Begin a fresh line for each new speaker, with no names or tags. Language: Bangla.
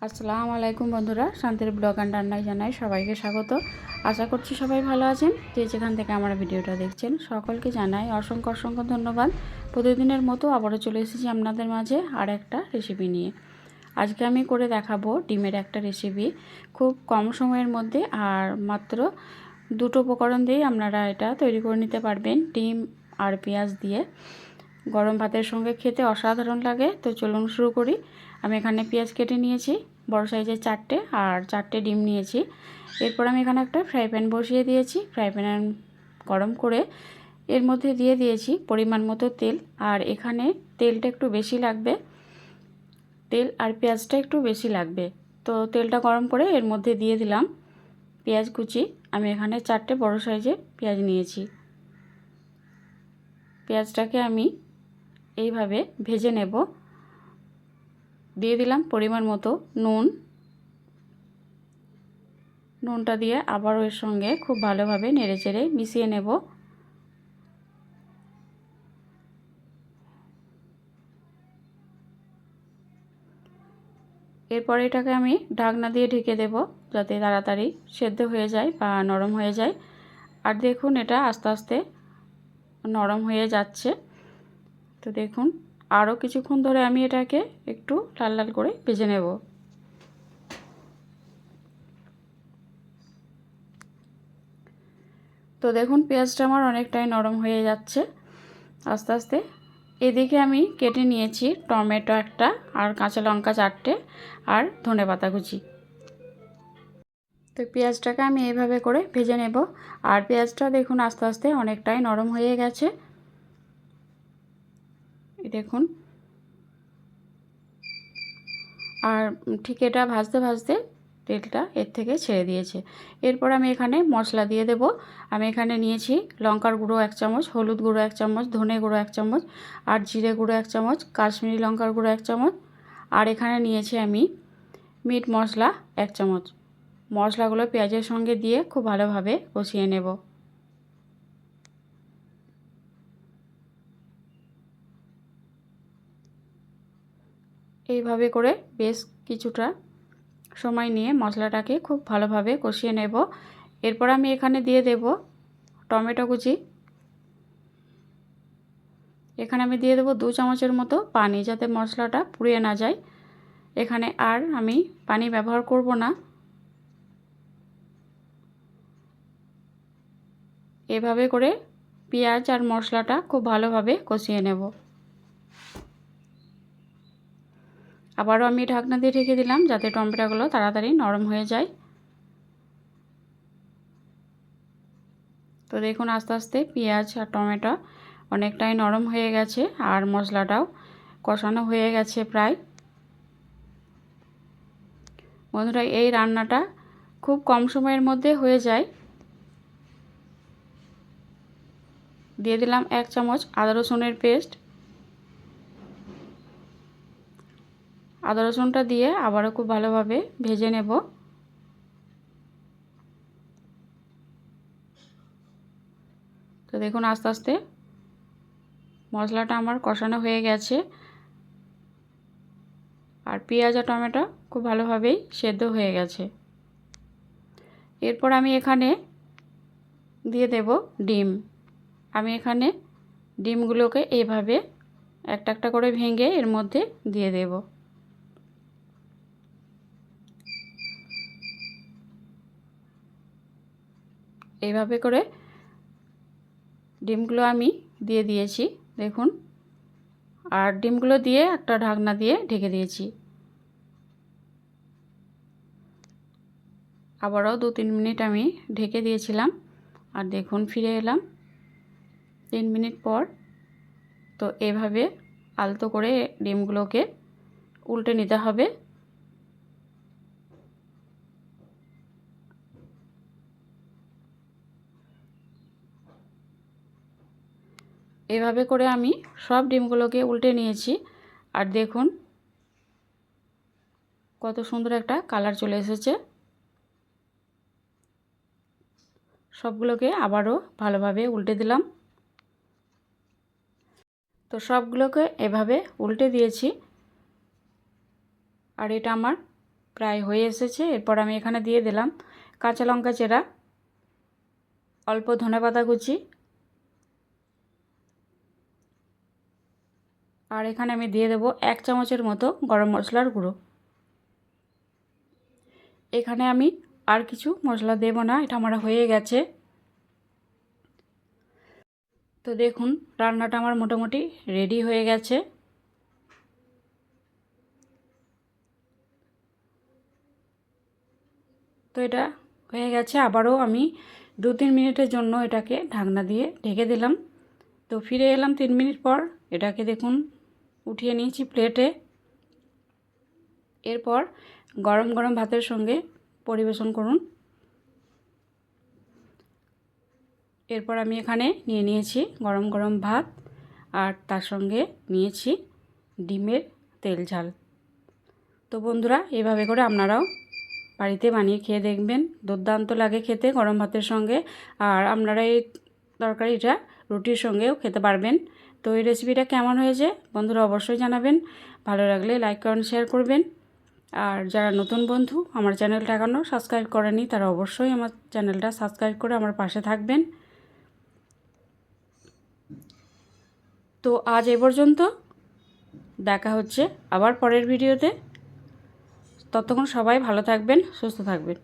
আসসালামু আলাইকুম বন্ধুরা, শান্তির ব্লগ অ্যান্ড রান্নায় জানাই সবাইকে স্বাগত। আশা করছি সবাই ভালো আছেন। যে যেখান থেকে আমার ভিডিওটা দেখছেন সকলকে জানাই অসংখ্য অসংখ্য ধন্যবাদ। প্রতিদিনের মতো আবারও চলে এসেছি আপনাদের মাঝে আর একটা রেসিপি নিয়ে। আজকে আমি করে দেখাবো ডিমের একটা রেসিপি, খুব কম সময়ের মধ্যে আর মাত্র দুটো উপকরণ দিয়েই আপনারা এটা তৈরি করে নিতে পারবেন। ডিম আর পেঁয়াজ দিয়ে গরম ভাতের সঙ্গে খেতে অসাধারণ লাগে। তো চলুন শুরু করি। আমি এখানে পেঁয়াজ কেটে নিয়েছি বড় সাইজের 4টে, আর 4টে ডিম নিয়েছি। এরপর আমি এখানে একটা ফ্রাই প্যান বসিয়ে দিয়েছি। ফ্রাই প্যান গরম করে এর মধ্যে দিয়ে দিয়েছি পরিমাণ মতো তেল, আর এখানে তেলটা একটু বেশি লাগবে, তেল আর পেঁয়াজটা একটু বেশি লাগবে। তো তেলটা গরম করে এর মধ্যে দিয়ে দিলাম পেঁয়াজ কুচি। আমি এখানে 4টে বড় সাইজের পেঁয়াজ নিয়েছি। পেঁয়াজটাকে আমি এইভাবে ভেজে নেব। দিয়ে দিলাম পরিমাণ মতো নুনটা দিয়ে আবারও এর সঙ্গে খুব ভালোভাবে নেড়েচেড়ে মিশিয়ে নেব। এরপর এটাকে আমি ঢাকনা দিয়ে ঢেকে দেব, যাতে তাড়াতাড়ি সেদ্ধ হয়ে যায় বা নরম হয়ে যায়। আর দেখুন এটা আস্তে আস্তে নরম হয়ে যাচ্ছে। তো দেখুন আরও কিছুক্ষণ ধরে আমি এটাকে একটু লাল লাল করে ভেজে নেব। তো দেখুন পেঁয়াজটা আমার অনেকটাই নরম হয়ে যাচ্ছে আস্তে আস্তে। এদিকে আমি কেটে নিয়েছি টমেটো একটা, আর কাঁচা লঙ্কা 4টে, আর ধনেপাতা কুচি। তো পেঁয়াজটাকে আমি এইভাবে করে ভেজে নেব। আর পেঁয়াজটা দেখুন আস্তে আস্তে অনেকটাই নরম হয়ে গেছে। দেখুন, আর ঠিক এটা ভাজতে ভাজতে তেলটা এর থেকে ছেড়ে দিয়েছে। এরপর আমি এখানে মশলা দিয়ে দেব। আমি এখানে নিয়েছি লঙ্কার গুঁড়ো 1 চামচ, হলুদ গুঁড়ো 1 চামচ, ধনে গুঁড়ো 1 চামচ, আর জিরে গুঁড়ো 1 চামচ, কাশ্মীরি লঙ্কার গুঁড়ো 1 চামচ, আর এখানে নিয়েছি আমি মিট মশলা 1 চামচ। মশলাগুলো পেঁয়াজের সঙ্গে দিয়ে খুব ভালোভাবে কষিয়ে নেব। এইভাবে করে বেশ কিছুটা সময় নিয়ে মশলাটাকে খুব ভালোভাবে কষিয়ে নেব। এরপর আমি এখানে দিয়ে দেব টমেটো কুচি। এখানে আমি দিয়ে দেব 2 চামচের মতো পানি, যাতে মশলাটা পুড়িয়ে না যায়। এখানে আর আমি পানি ব্যবহার করব না। এভাবে করে পেঁয়াজ আর মশলাটা খুব ভালোভাবে কষিয়ে নেব। আবারও আমি ঢাকনা দিয়ে ঢেকে দিলাম, যাতে টমেটোগুলো তাড়াতাড়ি নরম হয়ে যায়। তো দেখুন আস্তে আস্তে পেঁয়াজ আর টমেটো অনেকটাই নরম হয়ে গেছে, আর মশলাটাও কষানো হয়ে গেছে প্রায়। বন্ধুরা, এই রান্নাটা খুব কম সময়ের মধ্যে হয়ে যায়। দিয়ে দিলাম 1 চামচ আদা রসুনের পেস্ট। আদা রসুনটা দিয়ে আবারও খুব ভালোভাবে ভেজে নেব। তো দেখুন আস্তে আস্তে মশলাটা আমার কষানো হয়ে গেছে, আর পেঁয়াজ আর টমেটো খুব ভালোভাবেই সেদ্ধ হয়ে গেছে। এরপর আমি এখানে দিয়ে দেব ডিম। আমি এখানে ডিমগুলোকে এইভাবে একটা একটা করে ভেঙে এর মধ্যে দিয়ে দেব। এইভাবে করে ডিমগুলো আমি দিয়ে দিয়েছি দেখুন, আর ডিমগুলো দিয়ে একটা ঢাকনা দিয়ে ঢেকে দিয়েছি। আবারও 2-3 মিনিট আমি ঢেকে দিয়েছিলাম, আর দেখুন ফিরে এলাম 3 মিনিট পর। তো এভাবে আলতো করে ডিমগুলোকে উল্টে নিতে হবে। এভাবে করে আমি সব ডিমগুলোকে উল্টে নিয়েছি, আর দেখুন কত সুন্দর একটা কালার চলে এসেছে। সবগুলোকে আবারও ভালোভাবে উল্টে দিলাম। তো সবগুলোকে এভাবে উল্টে দিয়েছি, আর এটা আমার প্রায় হয়ে এসেছে। এরপর আমি এখানে দিয়ে দিলাম কাঁচা লঙ্কা চেরা, অল্প ধনেপাতা কুচি, আর এখানে আমি দিয়ে দেব 1 চামচের মতো গরম মশলার গুঁড়ো। এখানে আমি আর কিছু মশলা দেব না, এটা আমার হয়ে গেছে। তো দেখুন রান্নাটা আমার মোটামুটি রেডি হয়ে গেছে। তো এটা হয়ে গেছে। আবারও আমি 2-3 মিনিটের জন্য এটাকে ঢাকনা দিয়ে ঢেকে দিলাম। তো ফিরে এলাম 3 মিনিট পর। এটাকে দেখুন উঠিয়ে নিয়েছি প্লেটে। এরপর গরম গরম ভাতের সঙ্গে পরিবেশন করুন। এরপর আমি এখানে নিয়ে নিয়েছি গরম গরম ভাত, আর তার সঙ্গে নিয়েছি ডিমের তেল ঝাল। তো বন্ধুরা, এভাবে করে আপনারাও বাড়িতে বানিয়ে খেয়ে দেখবেন, দুর্দান্ত লাগে খেতে গরম ভাতের সঙ্গে। আর আপনারা এই তরকারিটা রুটির সঙ্গেও খেতে পারবেন। তো এই রেসিপিটা কেমন হয়েছে বন্ধুরা অবশ্যই জানাবেন। ভালো লাগলে লাইক কমেন্ট শেয়ার করবেন। আর যারা নতুন বন্ধু আমার চ্যানেলটা এখনও সাবস্ক্রাইব করেনি, তারা অবশ্যই আমার চ্যানেলটা সাবস্ক্রাইব করে আমার পাশে থাকবেন। তো আজ এ পর্যন্ত, দেখা হচ্ছে আবার পরের ভিডিওতে। ততক্ষণ সবাই ভালো থাকবেন, সুস্থ থাকবেন।